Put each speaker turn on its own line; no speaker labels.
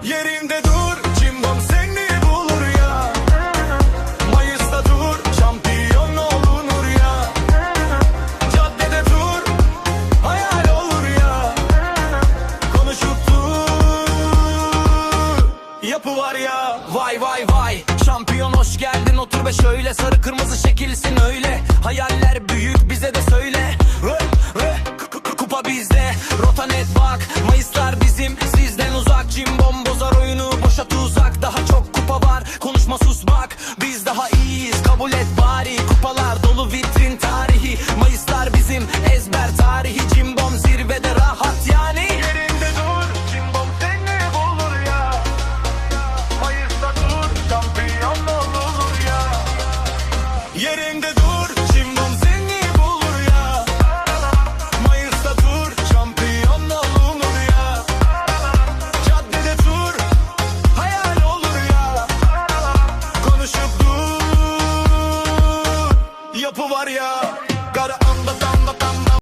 Yerinde dur, cimbom seni bulur ya. Mayıs'ta dur, şampiyon olunur ya. Caddede dur, hayal olur ya. Konuşup dur, yapı var ya.
Vay vay vay, şampiyon hoş geldin, otur ve şöyle. Sarı kırmızı şekilsin öyle. Hayaller büyük, bize de söyle. Kupa bizde, rota net bak. Mayıslar bizim, sizden uzak. Cimbom bozar oyunu, boşa tuzak. Daha çok kupa var, konuşma sus bak. Biz daha iyiyiz, kabul et bari. Kupalar dolu vitrin tarihi. Mayıslar bizim, ezber tarihi. Cimbom zirvede rahat yani.
Yerinde dur, cimbom seni bulur ya. Mayıs'ta dur, şampiyon olunur ya. Yerinde dur, cimbom seni bulur ya. Mayıs'ta dur, şampiyon olunur ya. Caddede dur, hayal olur ya. Konuşup dur, yapı var ya. Kara anda